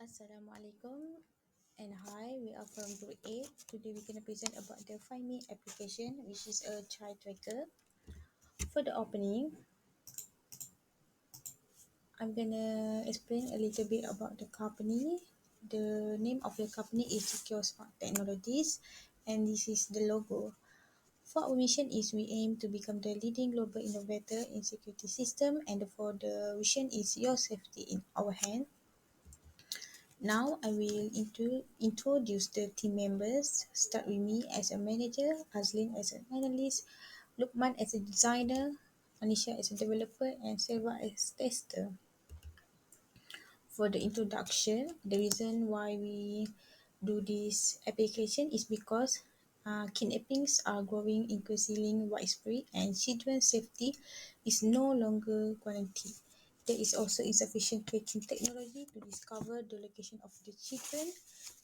Assalamualaikum and hi, we are from Group 8. Today we're going to present about the Find Me application, which is a child tracker. For the opening, I'm going to explain a little bit about the company. The name of the company is Secure Smart Technologies, and this is the logo. For our mission is we aim to become the leading global innovator in security system, and for the vision is your safety in our hand. Now I will introduce the team members. Start with me as a manager, AZLIN as an analyst, LUQMAN as a designer, ANISHA as a developer, and Selva as tester. For the introduction, the reason why we do this application is because kidnappings are growing increasingly widespread and children's safety is no longer guaranteed. There is also insufficient tracking technology to discover the location of the children.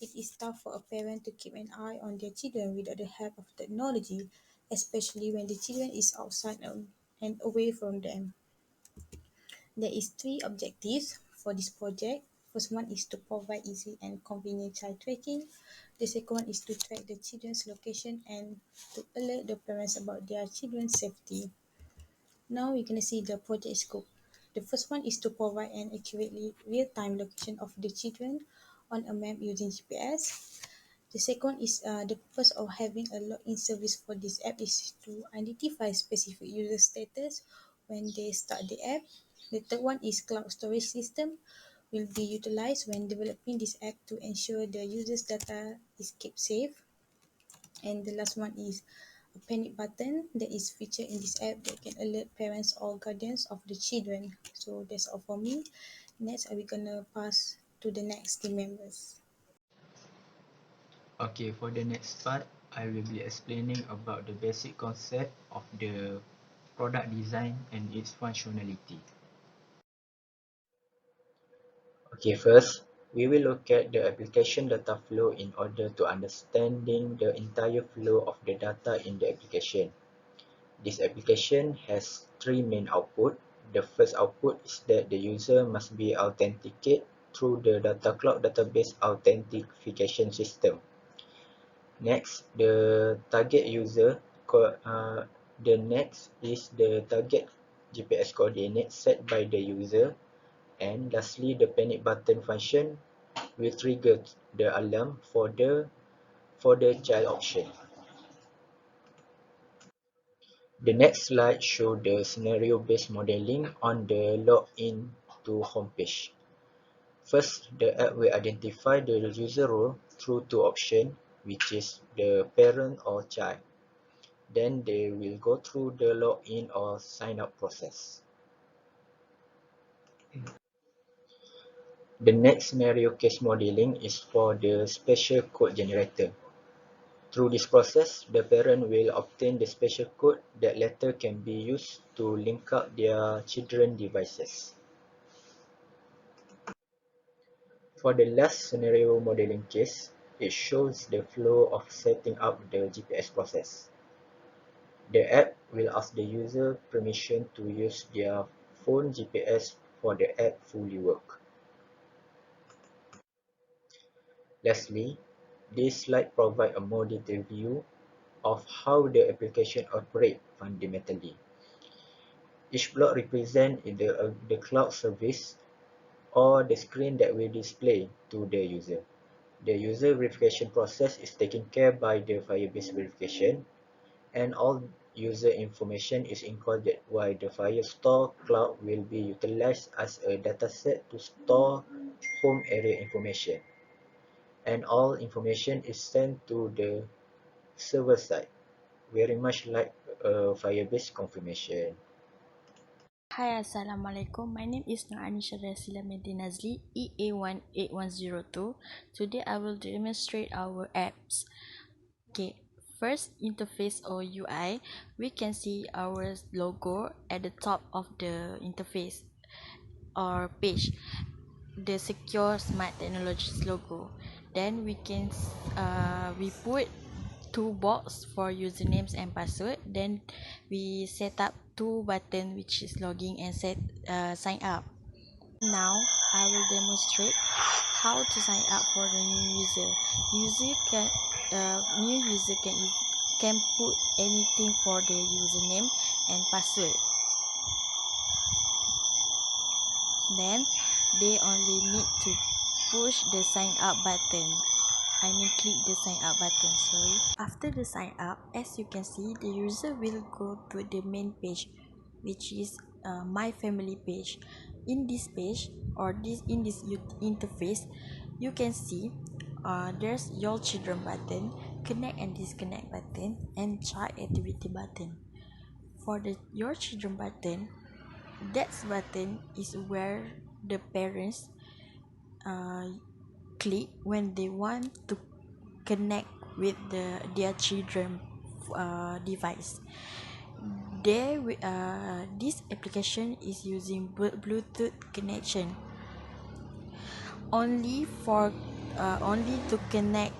It is tough for a parent to keep an eye on their children without the help of technology, especially when the children is outside and away from them. There is three objectives for this project. First one is to provide easy and convenient child tracking. The second one is to track the children's location and to alert the parents about their children's safety. Now we're going to see the project scope. The first one is to provide an accurate real-time location of the children on a map using GPS. The second is the purpose of having a login service for this app is to identify specific user status when they start the app. The third one is cloud storage system will be utilized when developing this app to ensure the user's data is kept safe. And the last one is a panic button that is featured in this app that can alert parents or guardians of the children. So that's all for me. Next, are we gonna pass to the next team members? Okay, for the next part, I will be explaining about the basic concept of the product design and its functionality. Okay, first, we will look at the application data flow in order to understanding the entire flow of the data in the application. This application has three main outputs. The first output is that the user must be authenticated through the data cloud database authentication system. Next, the target user. The next is the target GPS coordinate set by the user. And lastly, the panic button function will trigger the alarm for the child option. The next slide shows the scenario-based modeling on the login to homepage. First, the app will identify the user role through two options, which is the parent or child. Then they will go through the login or sign up process. The next scenario case modeling is for the special code generator. Through this process, the parent will obtain the special code that later can be used to link up their children's devices. For the last scenario modeling case, it shows the flow of setting up the GPS process. The app will ask the user permission to use their phone GPS for the app fully work. Lastly, this slide provides a more detailed view of how the application operates fundamentally. Each block represents the cloud service or the screen that will display to the user. The user verification process is taken care by the Firebase verification, and all user information is encoded, while the Firestore cloud will be utilized as a dataset to store home area information. And all information is sent to the server side, very much like a Firebase confirmation. Hi, Assalamualaikum. My name is ANISHA NAZLI EA18102. Today I will demonstrate our apps. Okay, first interface or UI, we can see our logo at the top of the interface or page, the Secure Smart Technologies logo. Then we can we put two box for usernames and password. Then we set up two button which is login and sign up. Now I will demonstrate how to sign up for the new user. New user can put anything for their username and password. Then they only need to push the sign up button. Click the sign up button, sorry. After the sign up, as you can see, the user will go to the main page, which is my family page. In this page in this interface, you can see there's your children button, connect and disconnect button, and child activity button. For the your children button, that button is where the parents click when they want to connect with their children device. This application is using Bluetooth connection only to connect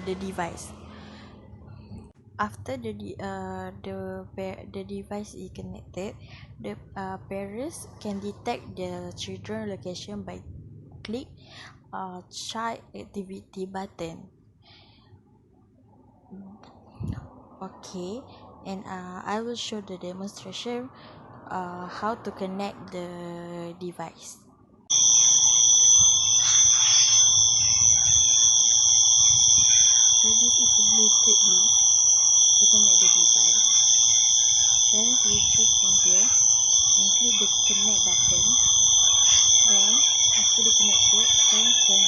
the device. After the device is connected, the parents can detect the children location by click child activity button. Okay, and I will show the demonstration how to connect the device. So this is the Bluetooth list to connect the device. Parents will choose from here and click the connect button. Then after the connected, parents can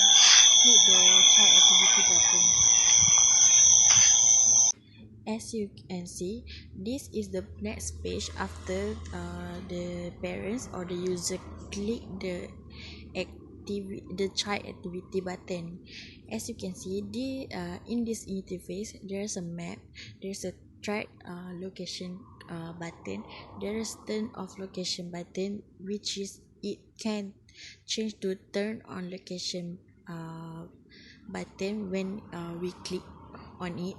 click the child activity button. As you can see, this is the next page after the parents or the user click the child activity button. As you can see, in this interface, there's a map, there's a track location button, there is turn off location button, which is it can change to turn on location button when we click on it.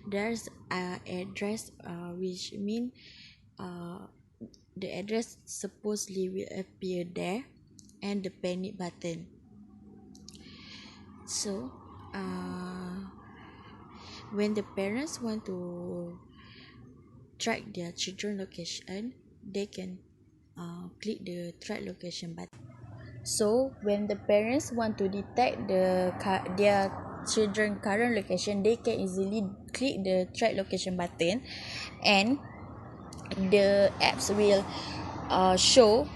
There's address which mean the address supposedly will appear there, and the panic button. So when the parents want to track their children location, they can click the track location button. So when the parents want to detect their children current location, they can easily click the track location button, and the apps will show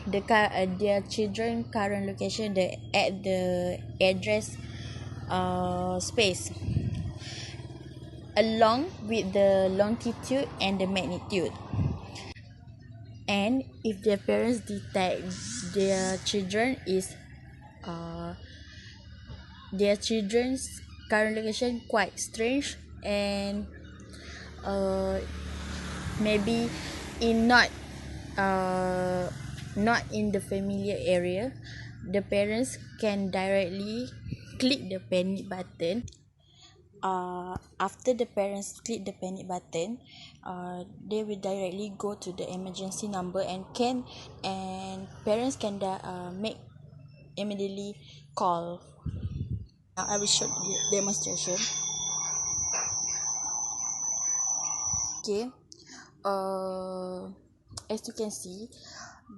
their children current location at the address space along with the longitude and the magnitude. And if their parents detect their children's current location quite strange, and maybe in not in the familiar area, the parents can directly click the panic button. After the parents click the panic button, they will directly go to the emergency number, and parents can make immediately call. Now I will show the demonstration. Okay, as you can see,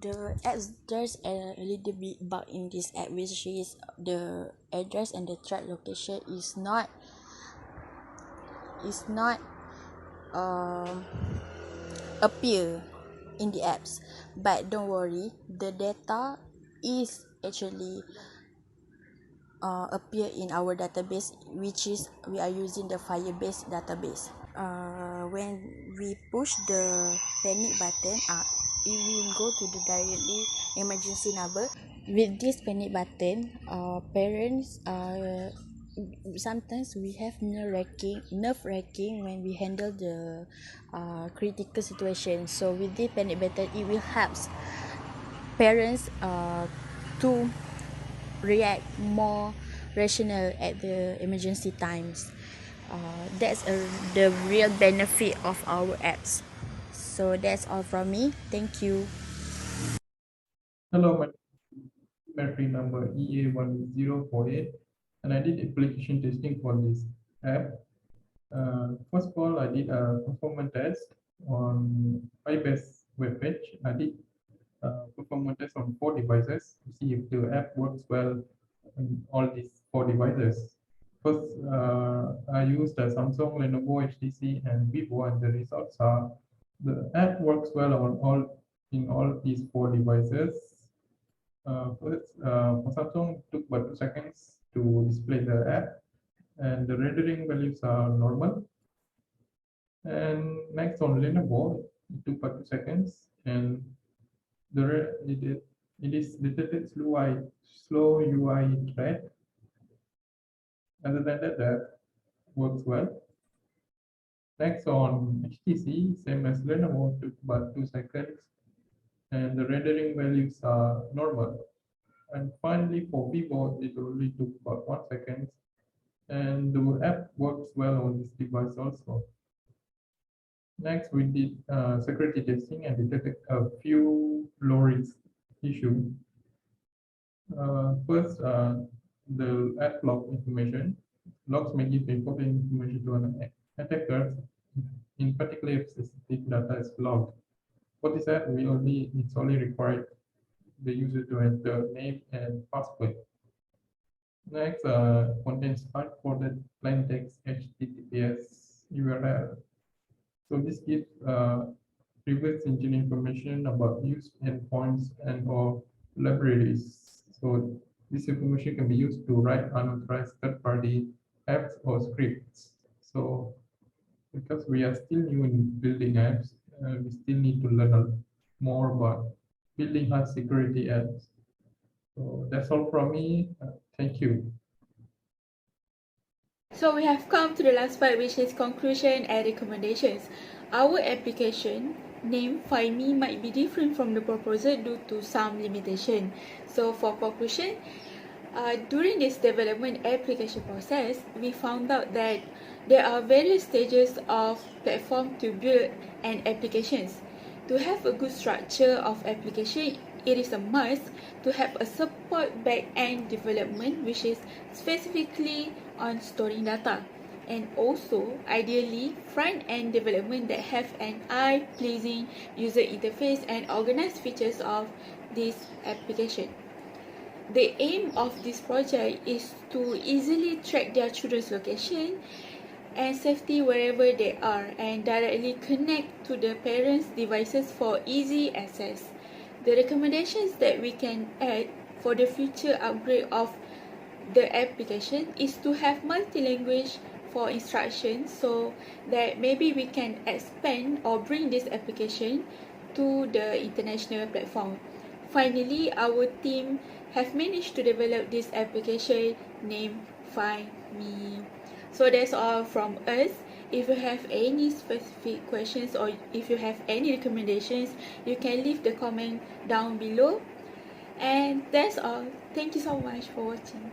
there's a little bit bug in this app, which is the address and the track location is not appear in the apps. But don't worry, the data is actually appear in our database, which is we are using the Firebase database. When we push the panic button, it will go to the directly emergency number. With this panic button, parents sometimes we have nerve wracking when we handle the critical situation. So with this panic button, it will help parents to react more rational at the emergency times. That's the real benefit of our apps. So that's all from me. Thank you. Hello, madam. battery number EA1048, and I did application testing for this app. First of all, I did a performance test on iBest webpage. I did performance test on 4 devices to see if the app works well on all these 4 devices. First, I used a Samsung, Lenovo, HTC, and Vivo, and the results are the app works well on all these 4 devices. First, for Samsung, it took about 2 seconds to display the app, and the rendering values are normal. And next on Lenovo, it took about 2 seconds, and it is detected slow UI thread. Other than that, that works well. Next on HTC, same as Lenovo, took about 2 seconds, and the rendering values are normal. And finally, for Vivo, it only took about 1 second, and the app works well on this device also. Next, we did security testing and detected a few low-risk issues. First, the app log information. Logs may give important information to an attacker, in particular if sensitive data is logged. For this app, it's only required the user to enter name and password. Next, contains hard-coded plain text HTTPS URL. So this gives reverse engine information about used endpoints and/or libraries. So this information can be used to write unauthorized third-party apps or scripts. So because we are still new in building apps, we still need to learn more about building high security apps. So that's all from me. Thank you. So we have come to the last part, which is conclusion and recommendations. Our application name Find Me might be different from the proposal due to some limitation. So for conclusion, during this development application process, we found out that there are various stages of platform to build an applications. To have a good structure of application, it is a must to have a support back-end development which is specifically on storing data, and also ideally front-end development that have an eye-pleasing user interface and organized features of this application. The aim of this project is to easily track their children's location and safety wherever they are, and directly connect to the parents' devices for easy access. The recommendations that we can add for the future upgrade of the application is to have multi-language for instructions, so that maybe we can expand or bring this application to the international platform. Finally, our team have managed to develop this application named Find Me. So that's all from us. If you have any specific questions or if you have any recommendations, you can leave the comment down below. And that's all. Thank you so much for watching.